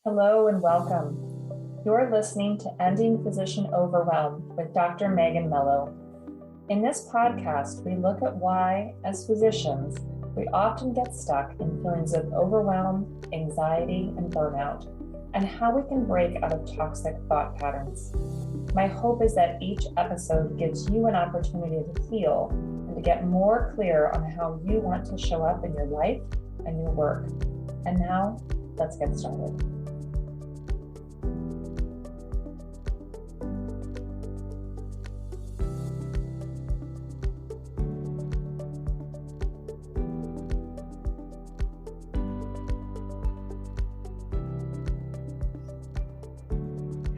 Hello and welcome. You're listening to Ending Physician Overwhelm with Dr. Megan Mello. In this podcast, we look at why, as physicians, we often get stuck in feelings of overwhelm, anxiety, and burnout, and how we can break out of toxic thought patterns. My hope is that each episode gives you an opportunity to heal and to get more clear on how you want to show up in your life and your work. And now, let's get started.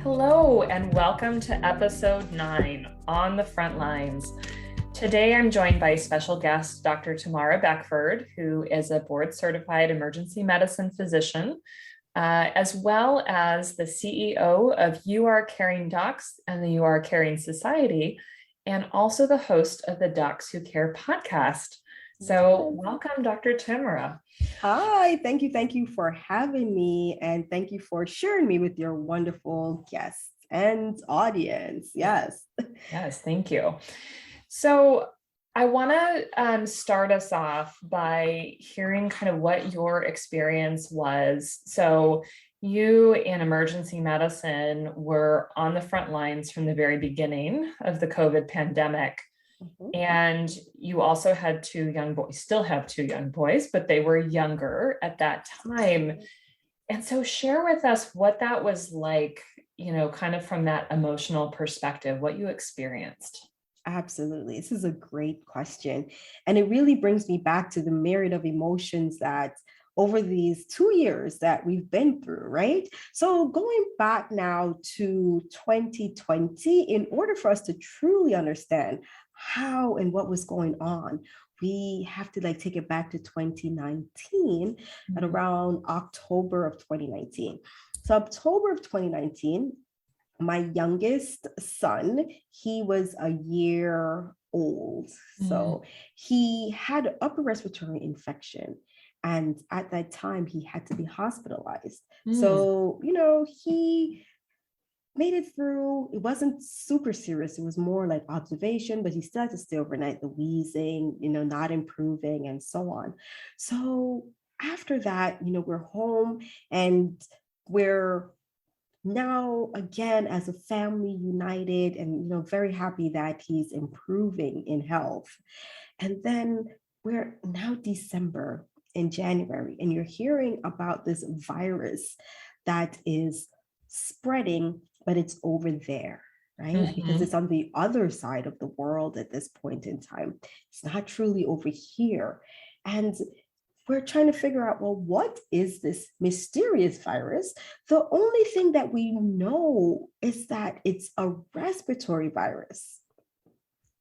Hello, and welcome to episode 9, On the Front Lines. Today, I'm joined by special guest, Dr. Tamara Beckford, who is a board-certified emergency medicine physician, as well as the CEO of You Are Caring Docs and the You Are Caring Society, and also the host of the Docs Who Care podcast. So welcome, Dr. Tamara. Hi, thank you for having me, and thank you for sharing me with your wonderful guests and audience. Yes, thank you. So I want to start us off by hearing kind of what your experience was. So you in emergency medicine were on the front lines from the very beginning of the COVID pandemic. And you also had 2 young boys, still have 2 young boys, but they were younger at that time. And so share with us what that was like, kind of from that emotional perspective, what you experienced. Absolutely. This is a great question. And it really brings me back to the myriad of emotions that over these 2 years that we've been through, right? So going back now to 2020, in order for us to truly understand how and what was going on, we have to take it back to 2019 at around October of 2019. So October of 2019, my youngest son, he was a year old. So he had an upper respiratory infection. And at that time, he had to be hospitalized. So, he made it through. It wasn't super serious. It was more like observation, but he still had to stay overnight, the wheezing, not improving and so on. So after that, we're home and we're now again as a family united and very happy that he's improving in health. And then we're now December in January, and you're hearing about this virus that is spreading, but it's over there, right? Because it's on the other side of the world at this point in time. It's not truly over here. And we're trying to figure out, well, what is this mysterious virus? The only thing that we know is that it's a respiratory virus.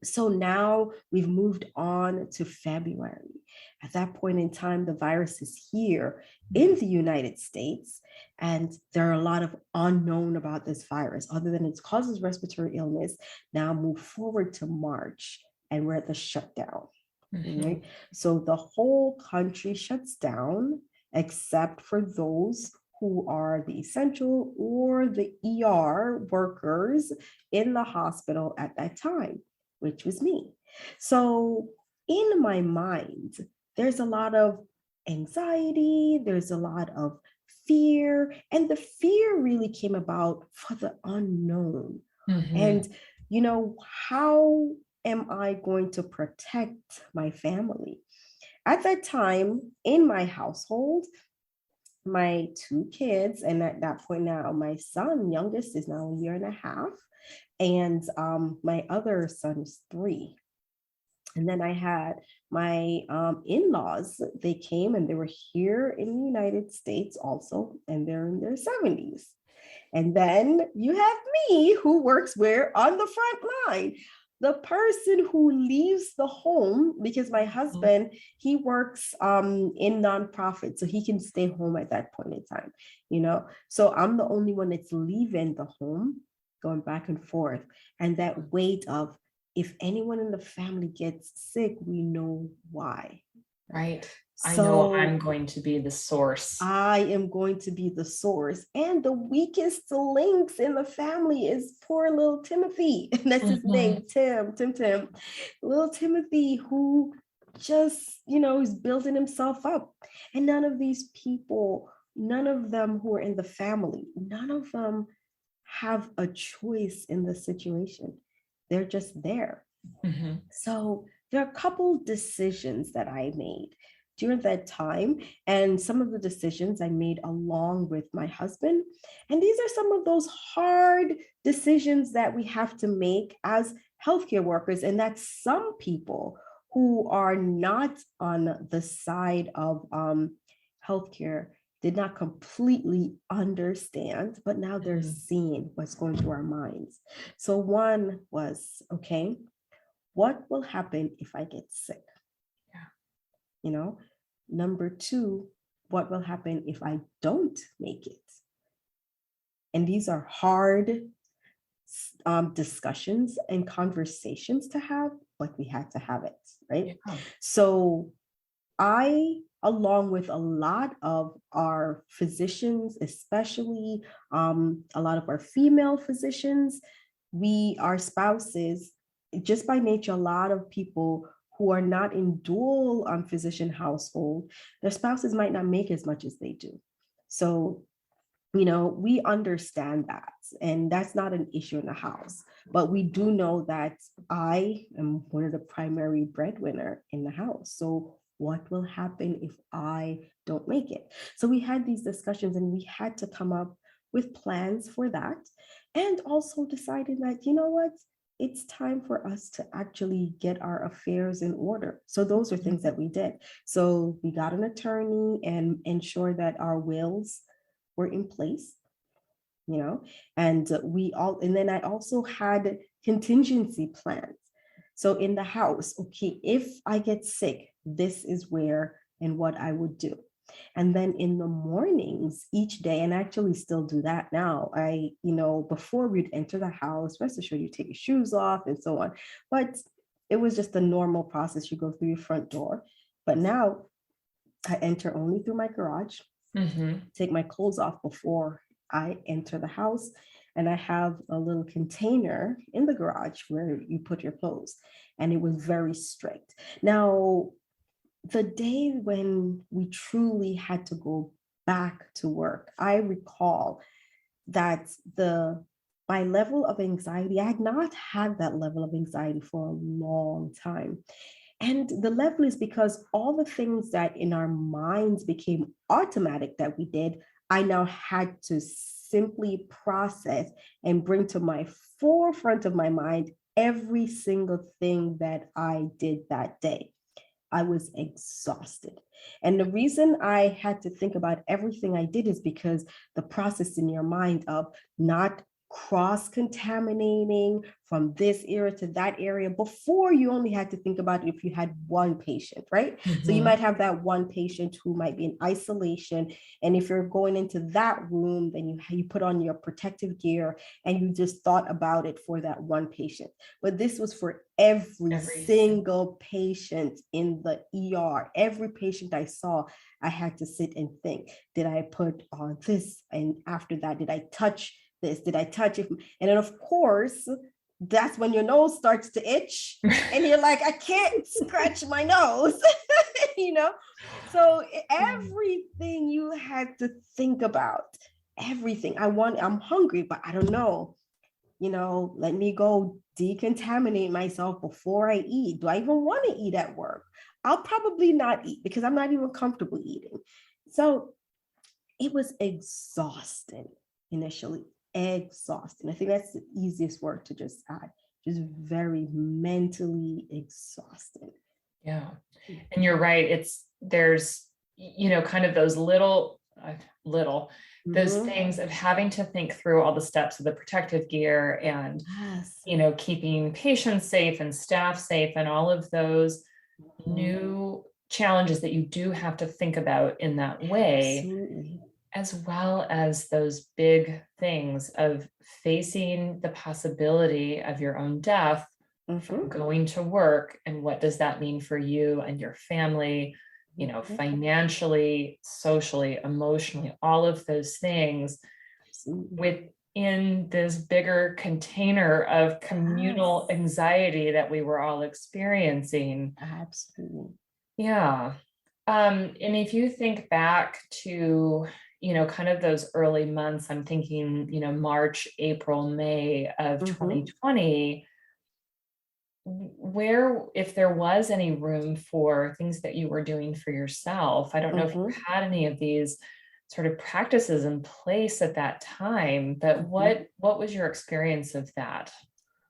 So now we've moved on to February. At that point in time, the virus is here in the United States, and there are a lot of unknown about this virus, other than it causes respiratory illness. Now move forward to March, and we're at the shutdown. Right? So the whole country shuts down, except for those who are the essential or the ER workers in the hospital at that time, which was me. So in my mind, there's a lot of anxiety, there's a lot of fear, and the fear really came about for the unknown. And, how am I going to protect my family? At that time, in my household, my 2 kids, and at that point now, my son, youngest, is now 1.5 years, and my other son is 3. And then I had my in-laws. They came and they were here in the United States also, and they're in their 70s. And then you have me, who works where? On the front line. The person who leaves the home, because my husband, he works in nonprofit, so he can stay home at that point in time, So I'm the only one that's leaving the home, going back and forth. And that weight of, if anyone in the family gets sick, we know why. Right. I know I'm So going to be the source. I am going to be the source. And the weakest links in the family is poor little Timothy. And that's his Mhm. name, Tim. Little Timothy, who just, is building himself up. And none of these people, none of them who are in the family, none of them have a choice in the situation. They're just there. Mhm. So there are a couple decisions that I made during that time, and some of the decisions I made along with my husband. And these are some of those hard decisions that we have to make as healthcare workers, and that some people who are not on the side of healthcare did not completely understand, but now they're Mhm. seeing what's going through our minds. So one was, okay, what will happen if I get sick? Yeah. You know, number two, what will happen if I don't make it? And these are hard discussions and conversations to have, but we had to have it, right? Yeah. So I, along with a lot of our physicians, especially a lot of our female physicians, our spouses, just by nature, a lot of people who are not in dual physician household, their spouses might not make as much as they do. So, we understand that, and that's not an issue in the house. But we do know that I am one of the primary breadwinner in the house. So what will happen if I don't make it? So we had these discussions, and we had to come up with plans for that, and also deciding that, what, it's time for us to actually get our affairs in order. So those are things that we did. So we got an attorney and ensured that our wills were in place, and and then I also had contingency plans. So in the house, okay, if I get sick, this is where and what I would do. And then in the mornings each day, and I actually still do that now, before we'd enter the house, rest assured you take your shoes off and so on. But it was just a normal process. You go through your front door. But now I enter only through my garage, Mhm. take my clothes off before I enter the house. And I have a little container in the garage where you put your clothes. And it was very strict. Now, the day when we truly had to go back to work, I recall that my level of anxiety, I had not had that level of anxiety for a long time. And the level is because all the things that in our minds became automatic that we did, I now had to simply process and bring to my forefront of my mind every single thing that I did that day. I was exhausted. And the reason I had to think about everything I did is because the process in your mind of not cross contaminating from this area to that area. Before, you only had to think about if you had one patient, right? So you Mhm. might have that one patient who might be in isolation. And if you're going into that room, then you put on your protective gear and you just thought about it for that one patient. But this was for every Everything. single patient in the ER. Every patient I saw, I had to sit and think, did I put on this? And after that, did I touch this? Did I touch it? And then, of course, that's when your nose starts to itch and you're like, I can't scratch my nose, you know? So everything you had to think about, everything. I'm hungry, but I don't know. Let me go decontaminate myself before I eat. Do I even want to eat at work? I'll probably not eat because I'm not even comfortable eating. So it was exhausting initially, exhausting. I think that's the easiest word to just add, just very mentally exhausting. Yeah. And you're right. There's, kind of those little, those Mhm. things of having to think through all the steps of the protective gear and, Yes. keeping patients safe and staff safe and all of those Mhm. new challenges that you do have to think about in that way, Absolutely. as well as those big things of facing the possibility of your own death from Mhm. going to work. And what does that mean for you and your family? financially, socially, emotionally, all of those things within this bigger container of communal anxiety that we were all experiencing. Absolutely. Yeah. And if you think back to, kind of those early months, I'm thinking, March, April, May of 2020, where, if there was any room for things that you were doing for yourself, I don't know if you had any of these sort of practices in place at that time, but what was your experience of that?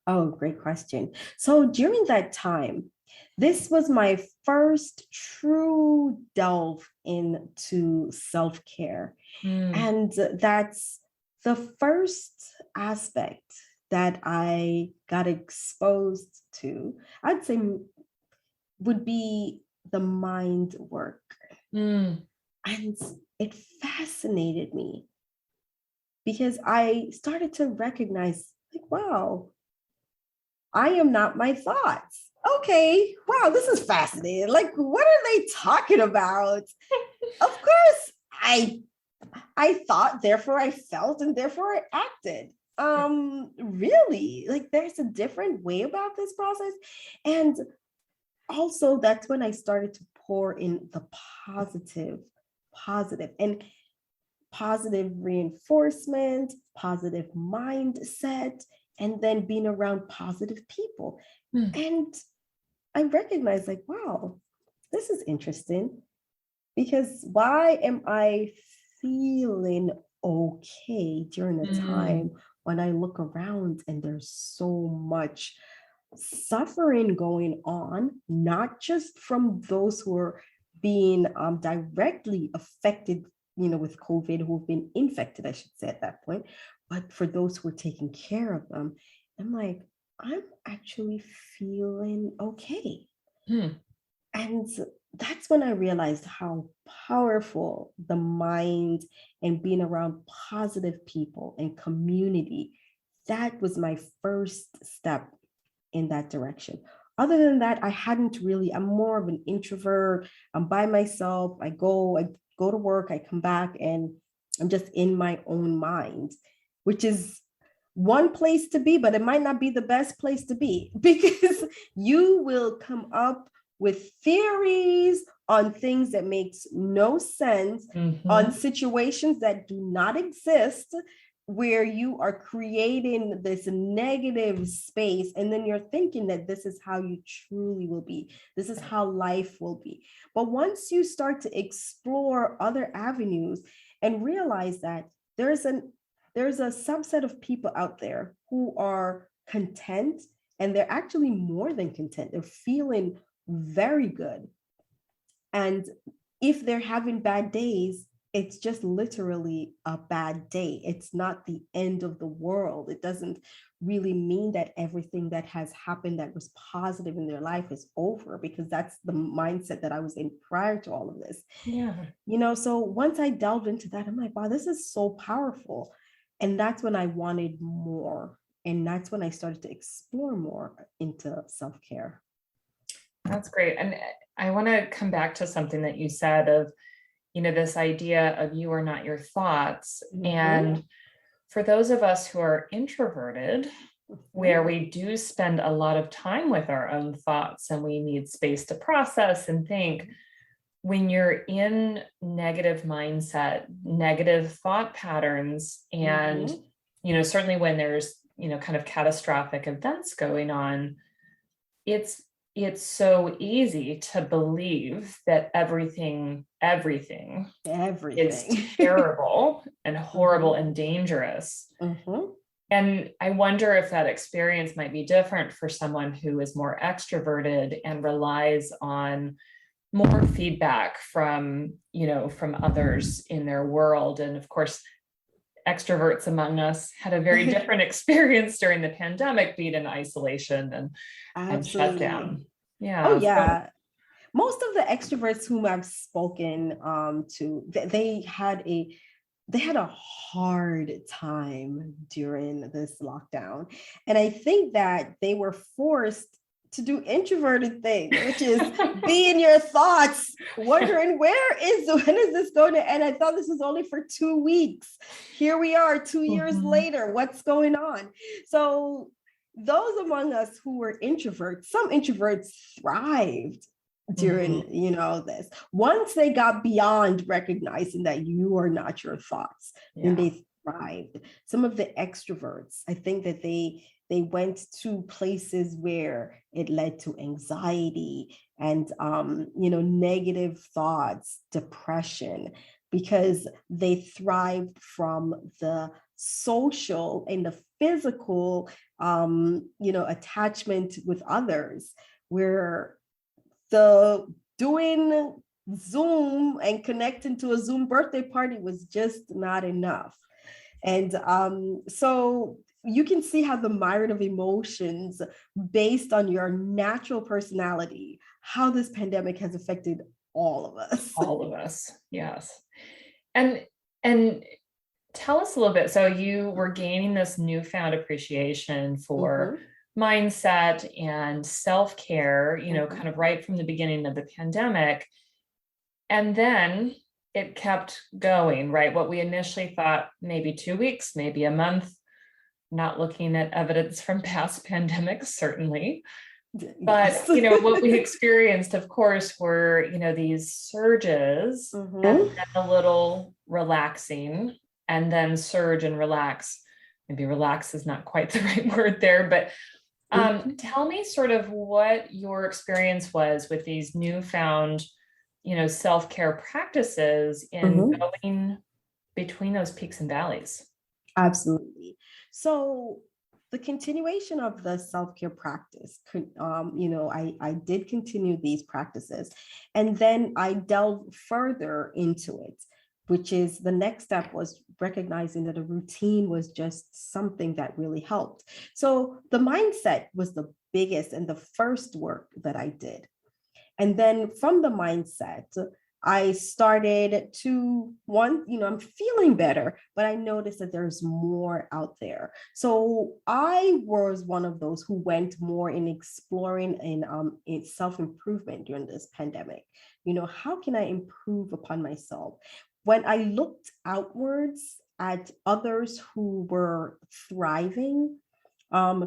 Oh, great question. So during that time, this was my first true delve into self-care. And that's the first aspect that I got exposed to, I'd say, would be the mind work. And it fascinated me because I started to recognize, like, wow, I am not my thoughts. Okay, wow, this is fascinating. Like, what are they talking about? Of course, I thought, therefore I felt, and therefore I acted. Really, like, there's a different way about this process. And also that's when I started to pour in the positive and positive reinforcement, positive mindset, and then being around positive people. And I recognized, like, wow, this is interesting, because why am I feeling okay during a time when I look around and there's so much suffering going on, not just from those who are being directly affected, with COVID, who've been infected, I should say at that point, but for those who are taking care of them. I'm like, I'm actually feeling okay. And that's when I realized how powerful the mind and being around positive people and community, that was my first step in that direction. Other than that, I hadn't really, I'm more of an introvert. I'm by myself. I go to work, I come back, and I'm just in my own mind, which is one place to be, but it might not be the best place to be, because you will come up with theories on things that makes no sense, on situations that do not exist, where you are creating this negative space, and then you're thinking that this is how you truly will be, this is how life will be. But once you start to explore other avenues and realize that there's a subset of people out there who are content, and they're actually more than content, they're feeling very good. And if they're having bad days, it's just literally a bad day. It's not the end of the world. It doesn't really mean that everything that has happened that was positive in their life is over, because that's the mindset that I was in prior to all of this. So once I delved into that, I'm like, wow, this is so powerful. And that's when I wanted more. And that's when I started to explore more into self-care. That's great. And I want to come back to something that you said of, this idea of you are not your thoughts. And for those of us who are introverted, where we do spend a lot of time with our own thoughts and we need space to process and think, when you're in negative mindset, negative thought patterns, and, certainly when there's, kind of catastrophic events going on, it's so easy to believe that everything is terrible and horrible and dangerous. And I wonder if that experience might be different for someone who is more extroverted and relies on more feedback from others in their world. And of course, extroverts among us had a very different experience during the pandemic, be it in isolation and shutdown. Yeah. Oh, yeah. Most of the extroverts whom I've spoken to, they had a hard time during this lockdown. And I think that they were forced to do introverted things, which is be in your thoughts, wondering when is this going to end? I thought this was only for 2 weeks. Here we are 2 years later. What's going on? So those among us who were introverts, some introverts thrived during this. Once they got beyond recognizing that you are not your thoughts, then they thrived. Some of the extroverts, I think that they went to places where it led to anxiety and negative thoughts, depression, because they thrived from the social and the physical attachment with others, where the doing Zoom and connecting to a Zoom birthday party was just not enough. And so you can see how the myriad of emotions based on your natural personality, how this pandemic has affected all of us. All of us, yes. And tell us a little bit. So you were gaining this newfound appreciation for mindset and self-care, kind of right from the beginning of the pandemic. And then it kept going, right? What we initially thought maybe 2 weeks, maybe a month, not looking at evidence from past pandemics, certainly. But, what we experienced, of course, were, these surges and then a little relaxing, and then surge and relax. Maybe relax is not quite the right word there, but tell me sort of what your experience was with these newfound, self-care practices in going between those peaks and valleys. Absolutely. So the continuation of the self-care practice, I did continue these practices, and then I delved further into it, which is the next step was recognizing that a routine was just something that really helped. So the mindset was the biggest and the first work that I did. And then from the mindset, I started to I'm feeling better, but I noticed that there's more out there. So I was one of those who went more in exploring in self-improvement during this pandemic. How can I improve upon myself? When I looked outwards at others who were thriving,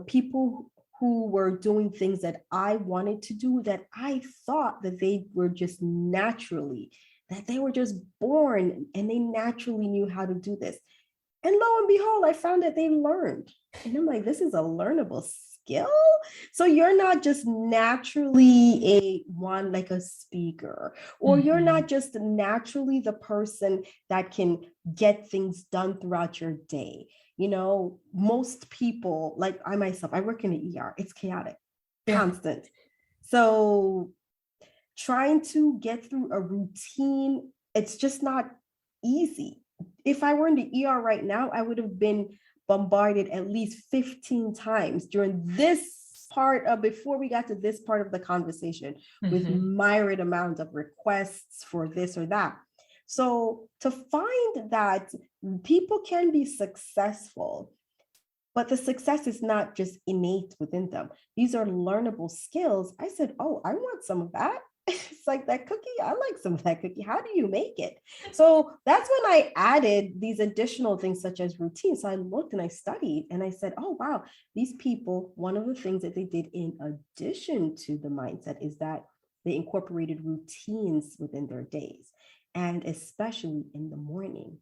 people who were doing things that I wanted to do, that I thought that they were just naturally, that they were just born and they naturally knew how to do this. And lo and behold, I found that they learned. And I'm like, this is a learnable skill. So you're not just naturally like a speaker, or you're not just naturally the person that can get things done throughout your day. Most people, like I myself, I work in the ER, it's chaotic, constant. So trying to get through a routine, it's just not easy. If I were in the ER right now, I would have been bombarded at least 15 times during this part of, before we got to this part of the conversation, with myriad amount of requests for this or that. So to find that people can be successful, but the success is not just innate within them. These are learnable skills. I said, oh, I want some of that. It's like that cookie. I like some of that cookie. How do you make it? So that's when I added these additional things such as routines. So I looked and I studied and I said, oh, wow, these people, one of the things that they did in addition to the mindset is that they incorporated routines within their days, and especially in the morning.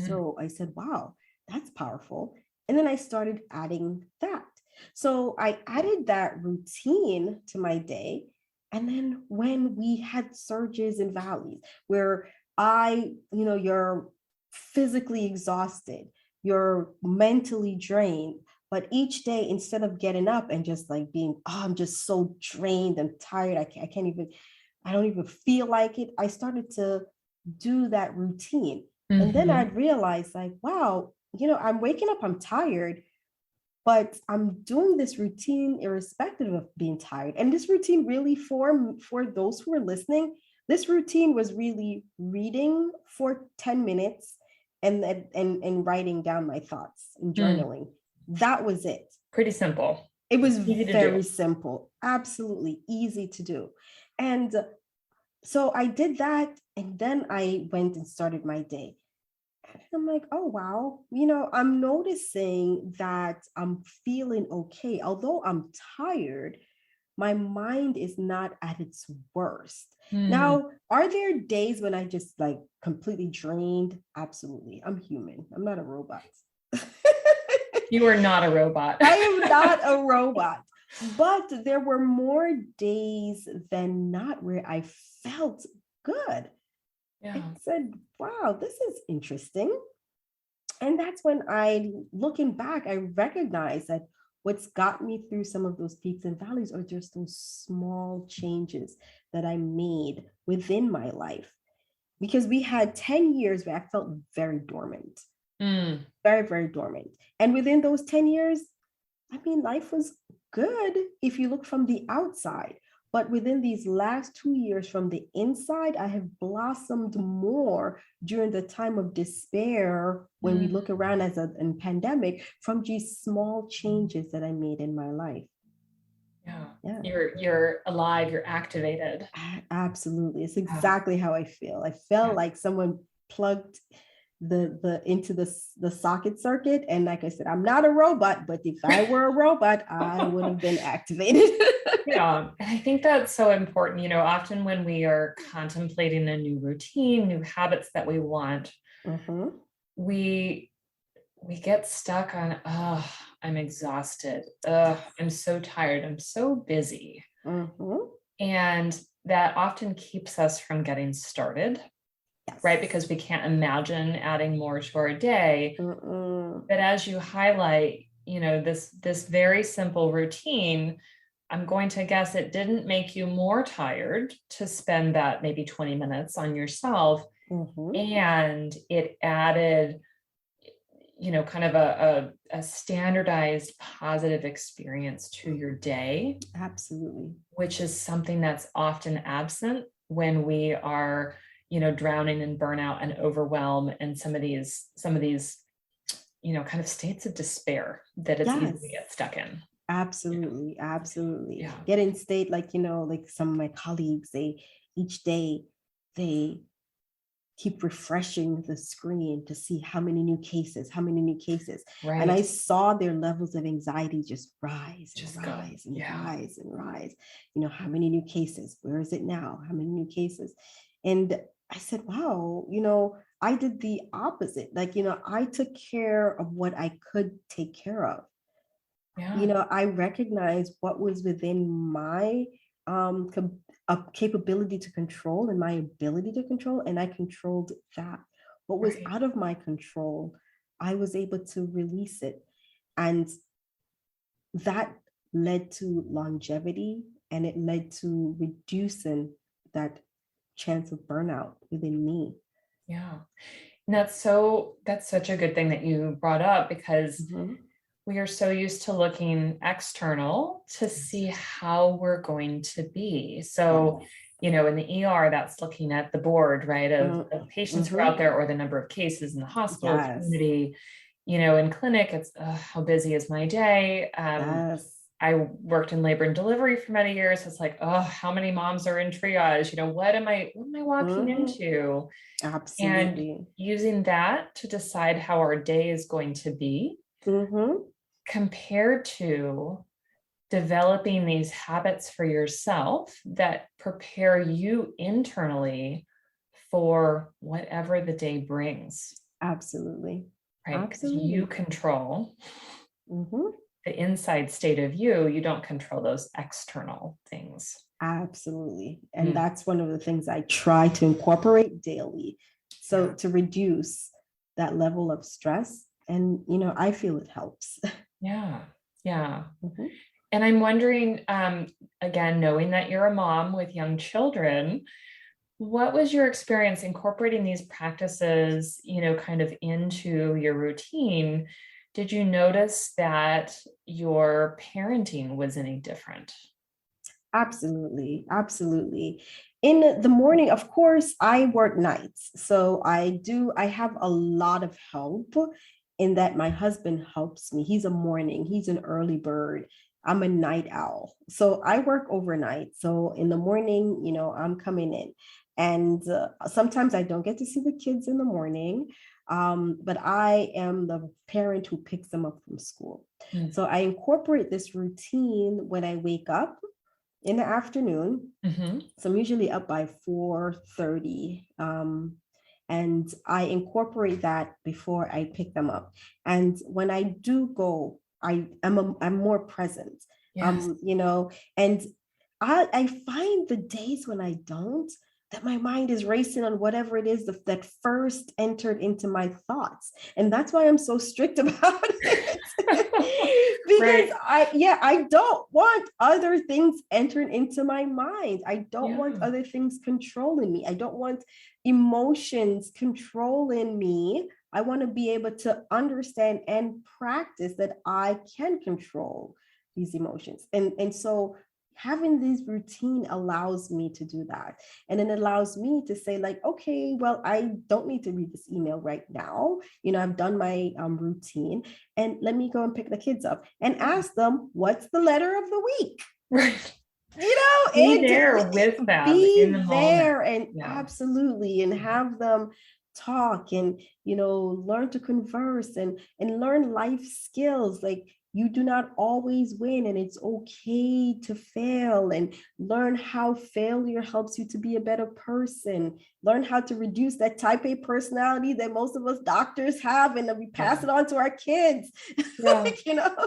So I said, wow, that's powerful. And then I started adding that. So I added that routine to my day. And then when we had surges and valleys where you're physically exhausted, you're mentally drained, but each day, instead of getting up and just like being, I'm just so drained and tired, I don't even feel like it, I started to do that routine. And then I realized like, wow, I'm waking up, I'm tired, but I'm doing this routine irrespective of being tired. And this routine really, for those who are listening, this routine was really reading for 10 minutes and writing down my thoughts and journaling. That was it. Pretty simple. It was Easy to do. very simple, absolutely easy to do. And so I did that. And then I went and started my day. And I'm like, oh, wow. I'm noticing that I'm feeling okay. Although I'm tired, my mind is not at its worst. Hmm. Now, are there days when I just like completely drained? Absolutely. I'm human. I'm not a robot. You are not a robot. I am not a robot. But there were more days than not where I felt good. Yeah. I said, wow, this is interesting. And that's when looking back, I recognized that what's got me through some of those peaks and valleys are just those small changes that I made within my life. Because we had 10 years where I felt very dormant, Mm. very, very dormant. And within those 10 years, I mean, life was good if you look from the outside. But within these last 2 years from the inside, I have blossomed more during the time of despair when we Mm. look around as a pandemic from these small changes that I made in my life. Yeah. Yeah, You're alive, you're activated. absolutely. It's Yeah. exactly how I feel. I felt Yeah. like someone plugged the into the socket circuit. And like I said, I'm not a robot, but if I were a robot, I would have been activated. Yeah, and I think that's so important. Often when we are contemplating a new routine, new habits that we want, Mm-hmm. we we get stuck on, oh, I'm exhausted. Oh, I'm so tired. I'm so busy. Mm-hmm. And that often keeps us from getting started, Yes. right? Because we can't imagine adding more to our day. Mm-mm. But as you highlight, this very simple routine, I'm going to guess it didn't make you more tired to spend that maybe 20 minutes on yourself. Mm-hmm. And it added, kind of a standardized positive experience to your day, Absolutely. which is something that's often absent when we are, drowning in burnout and overwhelm and some of these, kind of states of despair that it's easy to Yes. get stuck in. Absolutely. Yeah. Absolutely. Get in state, like, like some of my colleagues, each day they keep refreshing the screen to see how many new cases, how many new cases. And I Right. saw their levels of anxiety just rise and Just go. rise and Yeah. rise and rise. How many new cases? Where is it now? How many new cases? And I said, wow, I did the opposite. Like, I took care of what I could take care of. Yeah. I recognized what was within my capability to control and my ability to control, and I controlled that. What was Right. out of my control, I was able to release it. And that led to longevity, and it led to reducing that chance of burnout within me. Yeah. And that's such a good thing that you brought up, because Mhm. we are so used to looking external to see how we're going to be. So, Yes. in the ER, that's looking at the board, right, of patients who are out Mhm. there, or the number of cases in the hospital Yes. community. In clinic, it's how busy is my day? Yes. I worked in labor and delivery for many years. It's like, oh, how many moms are in triage? What am I walking Mhm. into? And Absolutely. using that to decide how our day is going to be, Mhm. compared to developing these habits for yourself that prepare you internally for whatever the day brings, Absolutely. right? Because you Absolutely. control Mhm. the inside state of you, you don't control those external things. Absolutely. And Mm. that's one of the things I try to incorporate daily. So Yeah. to reduce that level of stress. And, I feel it helps. Yeah. Yeah. Mhm. And I'm wondering, again, knowing that you're a mom with young children, what was your experience incorporating these practices, kind of into your routine? Did you notice that your parenting was any different? Absolutely. Absolutely. In the morning, of course, I work nights. So I have a lot of help in that my husband helps me. He's an early bird. I'm a night owl. So I work overnight. So in the morning, I'm coming in. And sometimes I don't get to see the kids in the morning, but I am the parent who picks them up from school. Mm. So I incorporate this routine when I wake up in the afternoon. Mm-hmm. So I'm usually up by 4:30. And I incorporate that before I pick them up. And when I do go, I'm more present. Yes. And I find the days when I don't, that my mind is racing on whatever it is that first entered into my thoughts. And that's why I'm so strict about it. Because Right. I don't want other things entering into my mind. I don't want Yeah. other things controlling me. I don't want emotions controlling me. I want to be able to understand and practice that I can control these emotions. And so having this routine allows me to do that. And then it allows me to say, like, okay, well, I don't need to read this email right now. I've done my routine, and let me go and pick the kids up and ask them, what's the letter of the week? Right. Be there It with them in the be moment. there, and Yeah. absolutely, and have them talk, and learn to converse, and learn life skills. Like, you do not always win, and it's okay to fail, and learn how failure helps you to be a better person. Learn how to reduce that type A personality that most of us doctors have, and then we pass it on to our kids. Yeah.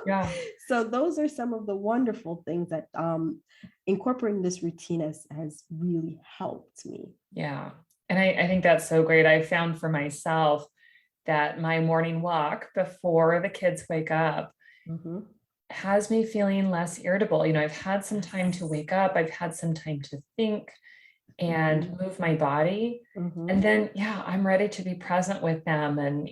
Yeah. So those are some of the wonderful things that incorporating this routine has really helped me. Yeah. And I think that's so great. I found for myself that my morning walk before the kids wake up Mm-hmm. has me feeling less irritable. I've had some time to Yes. wake up, I've had some time to think and Mm-hmm. move my body. Mm-hmm. And then, yeah, I'm ready to be present with them and,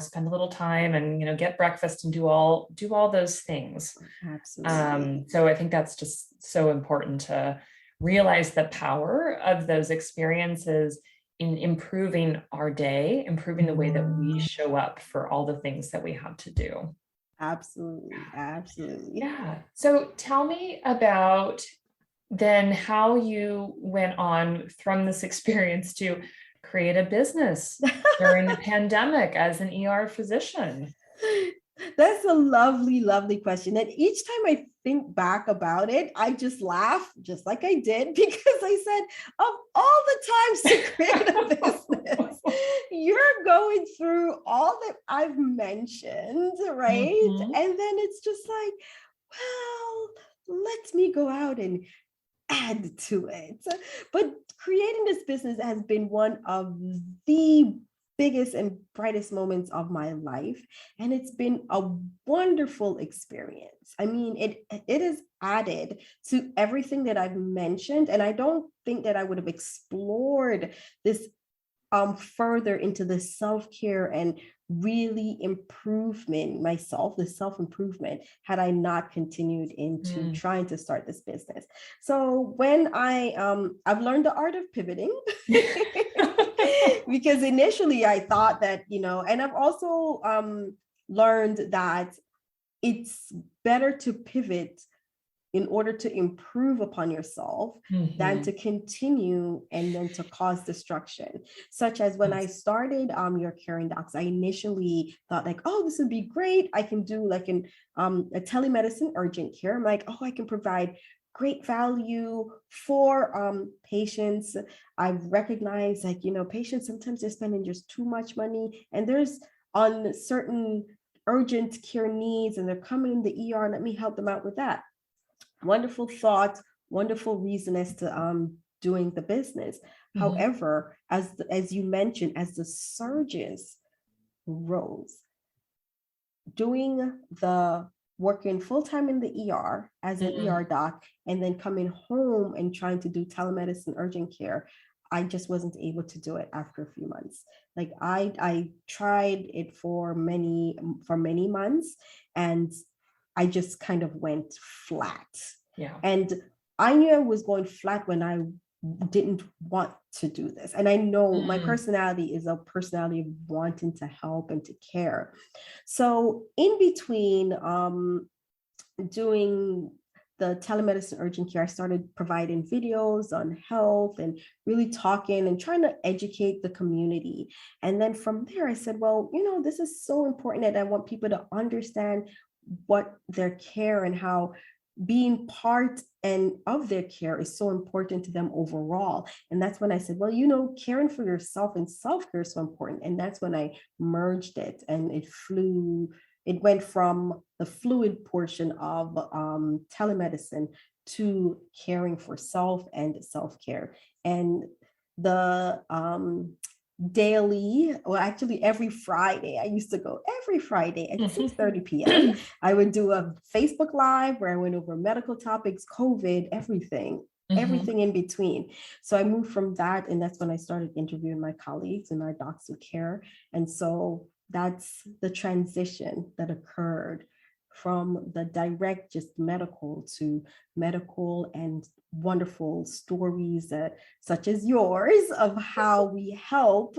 spend a little time and, get breakfast and do all those things. Absolutely. So I think that's just so important to realize the power of those experiences in improving our day, improving the way that we show up for all the things that we have to do. Absolutely. Absolutely. Yeah. So tell me about then how you went on from this experience to create a business during the pandemic as an ER physician. That's a lovely, lovely question. And each time I think back about it, I just laugh, just like I did, because I said, of all the times to create a business, you're going through all that I've mentioned, right? Mhm. And then it's just like, well, let me go out and add to it. But creating this business has been one of the biggest and brightest moments of my life, and it's been a wonderful experience. I mean, it is added to everything that I've mentioned, and I don't think that I would have explored this further into the self-care and really improvement myself, the self-improvement, had I not continued into Mm. trying to start this business. So when I've learned the art of pivoting, because initially I thought that, and I've also learned that it's better to pivot in order to improve upon yourself than to Mhm. continue and then to cause destruction. Such as when I Yes. started Your Caring Docs, I initially thought, like, oh, this would be great. I can do like a telemedicine urgent care. I'm like, oh, I can provide great value for patients. I've recognized, like, patients sometimes they're spending just too much money, and there's on certain urgent care needs, and they're coming in the ER. Let me help them out with that. Wonderful thought, wonderful reason as to doing the business. Mhm. However, as you mentioned, as the surges rose, doing the working full-time in the ER as an Mm. ER doc, and then coming home and trying to do telemedicine urgent care, I just wasn't able to do it after a few months. Like, I tried it for many months, and I just kind of went flat. Yeah. And I knew I was going flat when I didn't want to do this. And I know my Mm. personality is a personality of wanting to help and to care. So in between doing the telemedicine urgent care, I started providing videos on health and really talking and trying to educate the community. And then from there, I said, well, this is so important that I want people to understand what their care and how being part and of their care is so important to them overall. And that's when I said, well, caring for yourself and self-care is so important. And that's when I merged it, and it went from the fluid portion of telemedicine to caring for self and self-care. And the daily, well, actually every Friday, I used to go every Friday at 6:30 p.m. I would do a Facebook Live where I went over medical topics, COVID, everything in between. So I moved from that, and that's when I started interviewing my colleagues and our docs who care. And so that's the transition that occurred from the direct just medical to medical and wonderful stories such as yours of how we help,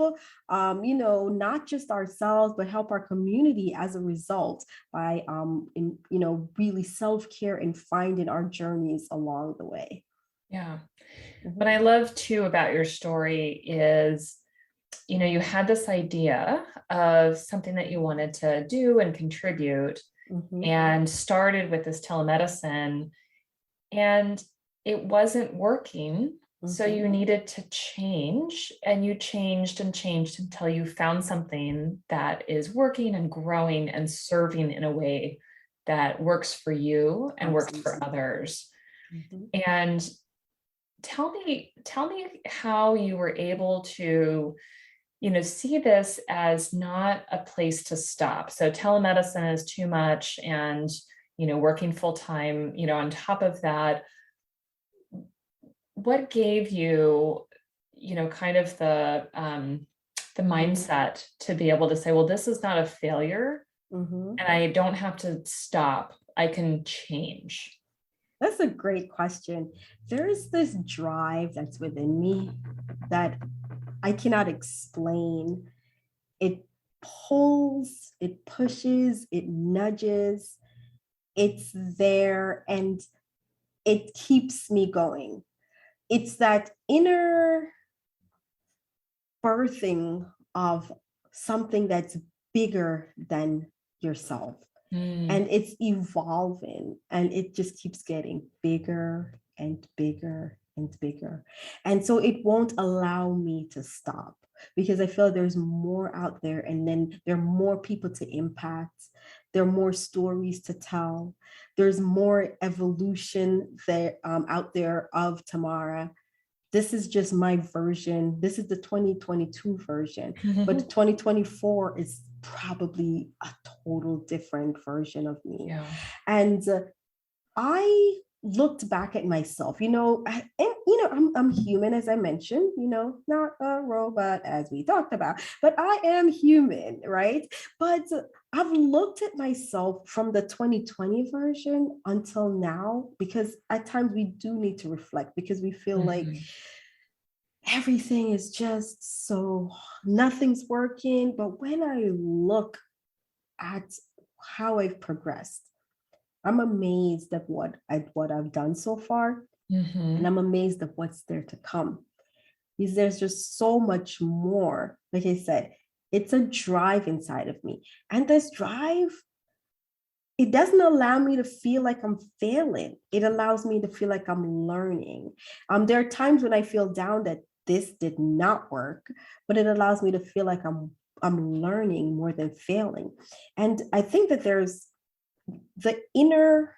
not just ourselves, but help our community as a result by, really self-care and finding our journeys along the way. Yeah. What I love too about your story is, you had this idea of something that you wanted to do and contribute, and started with this telemedicine, and it wasn't working. So you needed to change, and you changed and changed until you found something that is working and growing and serving in a way that works for you and works for others. And tell me how you were able to, see this as not a place to stop. So telemedicine is too much, and, working full time, on top of that, what gave you, kind of the mindset to be able to say, well, this is not a failure, and I don't have to stop. I can change. That's a great question. There is this drive that's within me that I cannot explain. It pulls, it pushes, it nudges, it's there, and it keeps me going. It's that inner birthing of something that's bigger than yourself. And it's evolving, and it just keeps getting bigger and bigger and bigger. And so it won't allow me to stop, because I feel there's more out there, and then there are more people to impact. There are more stories to tell. There's more evolution there out there of Tamara. This is just my version. This is the 2022 version, but the 2024 is probably a total different version of me. Yeah. And I looked back at myself, I'm human, as I mentioned, not a robot as we talked about, but I am human, right? But I've looked at myself from the 2020 version until now, because at times we do need to reflect, because we feel like everything is just so, nothing's working. But when I look at how I've progressed, I'm amazed at what I've done so far. And I'm amazed at what's there to come. Because there's just so much more. Like I said, it's a drive inside of me. And this drive, it doesn't allow me to feel like I'm failing. It allows me to feel like I'm learning. There are times when I feel down that this did not work, but it allows me to feel like I'm learning more than failing. And I think that there's the inner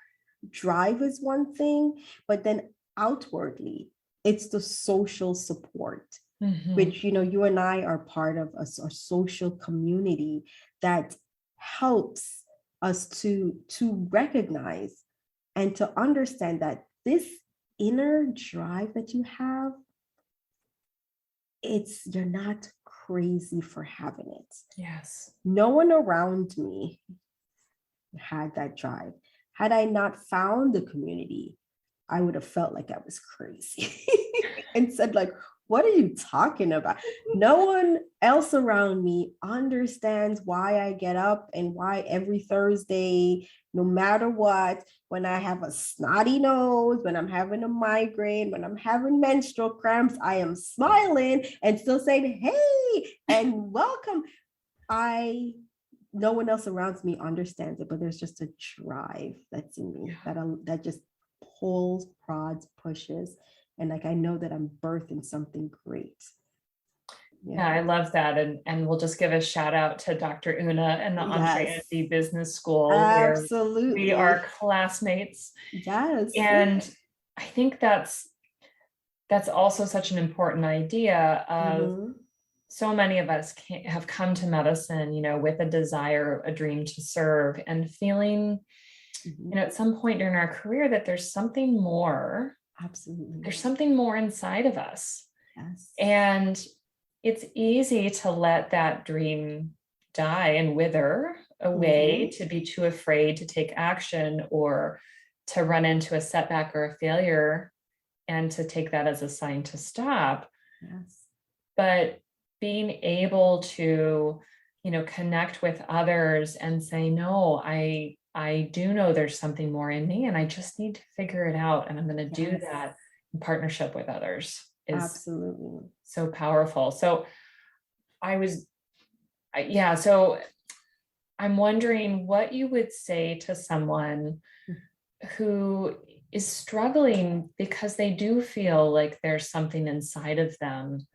drive is one thing, but then outwardly, it's the social support, which, you and I are part of a social community that helps us to recognize and to understand that this inner drive that you have, you're not crazy for having it. Yes. No one around me had that drive. Had I not found the community, I would have felt like I was crazy and said, like, What are you talking about? No one else around me understands why I get up and why every Thursday, no matter what, when I have a snotty nose, when I'm having a migraine, when I'm having menstrual cramps, I am smiling and still saying, hey, and welcome. No one else around me understands it, but there's just a drive that's in me that just pulls, prods, pushes. And like, I know that I'm birthing something great. Yeah, I love that. And we'll just give a shout out to Dr. Una and the Entree ND Business School, where we are classmates. Yes. And I think that's also such an important idea of so many of us have come to medicine, you know, with a desire, a dream to serve, and feeling, you know, at some point during our career that there's something more. Absolutely. There's something more inside of us. Yes. And it's easy to let that dream die and wither away, to be too afraid to take action or to run into a setback or a failure and to take that as a sign to stop. Yes. But being able to, you know, connect with others and say, no, I do know there's something more in me and I just need to figure it out. And I'm going to do that in partnership with others is absolutely so powerful. So so I'm wondering what you would say to someone who is struggling because they do feel like there's something inside of them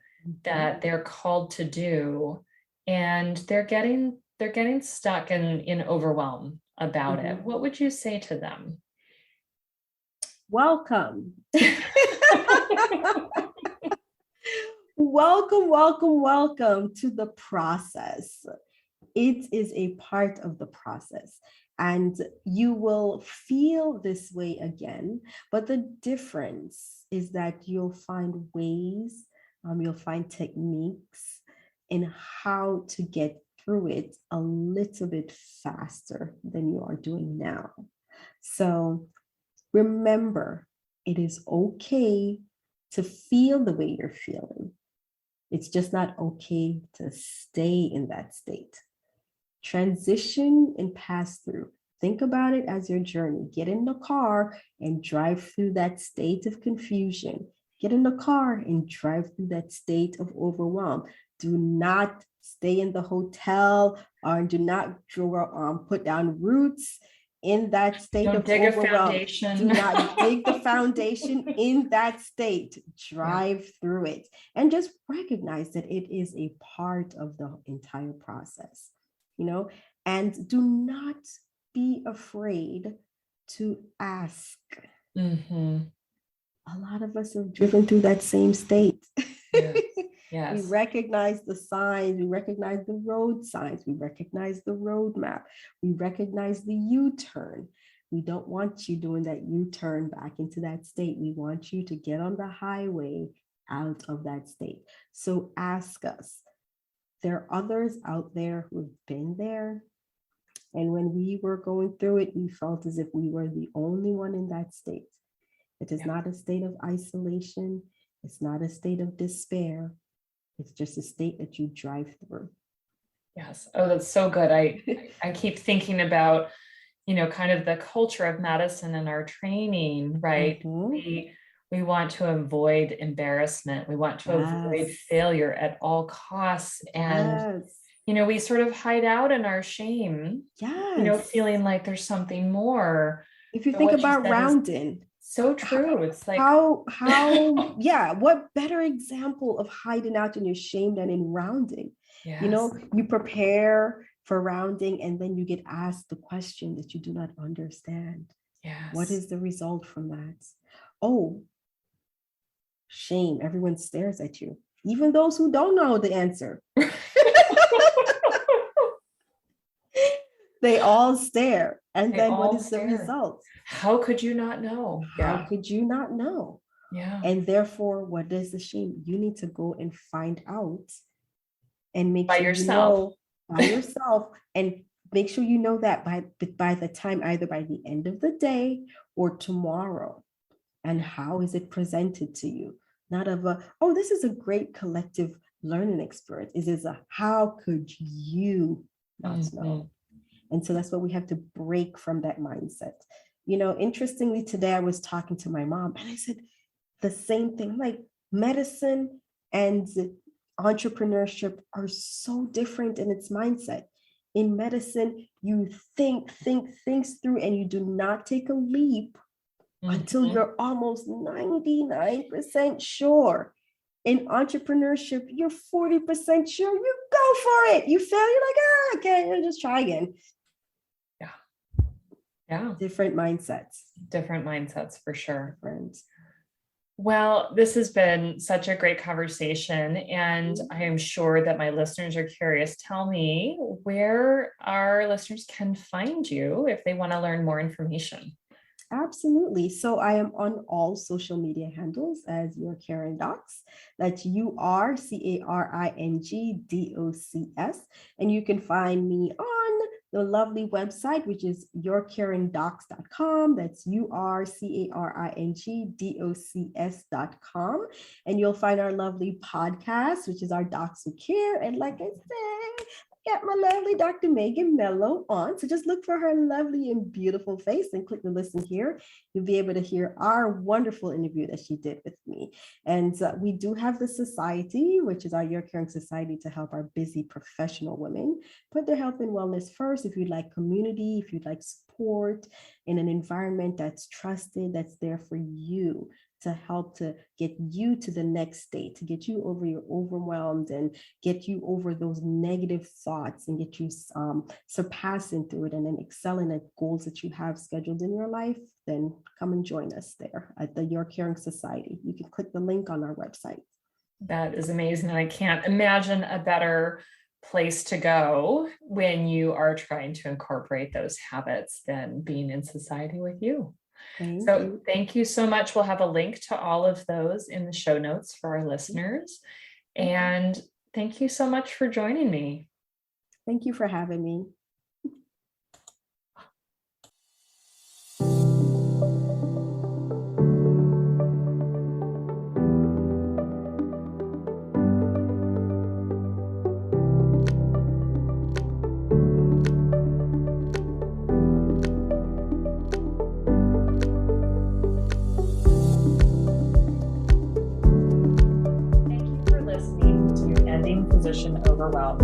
that they're called to do, and they're getting stuck in overwhelm about it. What would you say to them? Welcome. Welcome to the process. It is a part of the process. And you will feel this way again, but the difference is that you'll find ways, you'll find techniques in how to get through it a little bit faster than you are doing now. So remember, it is okay to feel the way you're feeling. It's just not okay to stay in that state. Transition and pass through. Think about it as your journey. Get in the car and drive through that state of confusion. Get in the car and drive through that state of overwhelm. Do not stay in the hotel or do not put down roots in that state of overwhelm. Do not dig the foundation in that state. Drive through it and just recognize that it is a part of the entire process, you know, and do not be afraid to ask. A lot of us have driven through that same state. Yes. We recognize the signs, we recognize the road signs, we recognize the roadmap, we recognize the U-turn. We don't want you doing that U-turn back into that state. We want you to get on the highway out of that state. So ask us. There are others out there who've been there. And when we were going through it, we felt as if we were the only one in that state. It is not a state of isolation. It's not a state of despair. It's just a state that you drive through. Yes. Oh, that's so good. I keep thinking about, you know, kind of the culture of medicine and our training, right? We want to avoid embarrassment. We want to avoid failure at all costs. And, you know, we sort of hide out in our shame, you know, feeling like there's something more. If you think about rounding. So true. It's like what better example of hiding out in your shame than in rounding? You know, you prepare for rounding and then you get asked the question that you do not understand. What is the result from that? Oh, shame. Everyone stares at you, even those who don't know the answer. They all stare. And then what is the result? How could you not know? How could you not know? And therefore, what does the shame? You need to go and find out and make sure you know by yourself and make sure you know that by the time, either by the end of the day or tomorrow. And how is it presented to you? not of a, oh, this is a great collective learning experience. It is a, how could you not know? And so that's what we have to break from that mindset. You know, interestingly, today I was talking to my mom and I said the same thing, like medicine and entrepreneurship are so different in its mindset. In medicine, you think things through and you do not take a leap until you're almost 99% sure. In entrepreneurship, you're 40% sure. You go for it. You fail, you're like, ah, okay, just try again. Yeah. Different mindsets. Different mindsets for sure. Different. Well, this has been such a great conversation, and I am sure that my listeners are curious. Tell me where our listeners can find you if they want to learn more information. Absolutely. So I am on all social media handles as Your Caring Docs. That's URCaringDocs. And you can find me on the lovely website, which is yourcaringdocs.com. That's URCaringDocs.com. And you'll find our lovely podcast, which is our Docs Who Care. And like I said, got my lovely Dr. Megan Mello on. So just look for her lovely and beautiful face and click the listen here. You'll be able to hear our wonderful interview that she did with me. And we do have the society, which is our Your Caring Society, to help our busy professional women put their health and wellness first. If you'd like community, if you'd like support in an environment that's trusted, that's there for you, to help to get you to the next state, to get you over your overwhelmed and get you over those negative thoughts and get you surpassing through it and then excelling at goals that you have scheduled in your life, then come and join us there at the Your Caring Society. You can click the link on our website. That is amazing. And I can't imagine a better place to go when you are trying to incorporate those habits than being in society with you. Thank you so much. We'll have a link to all of those in the show notes for our listeners. And thank you so much for joining me. Thank you for having me. Overwhelmed.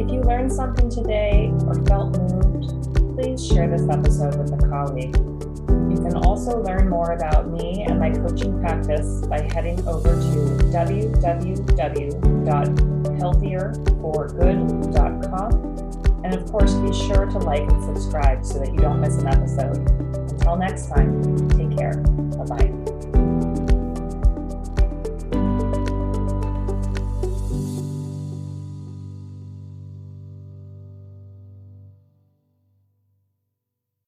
If you learned something today or felt moved, please share this episode with a colleague. You can also learn more about me and my coaching practice by heading over to www.healthierforgood.com. And of course, be sure to like and subscribe so that you don't miss an episode. Until next time, take care. Bye-bye.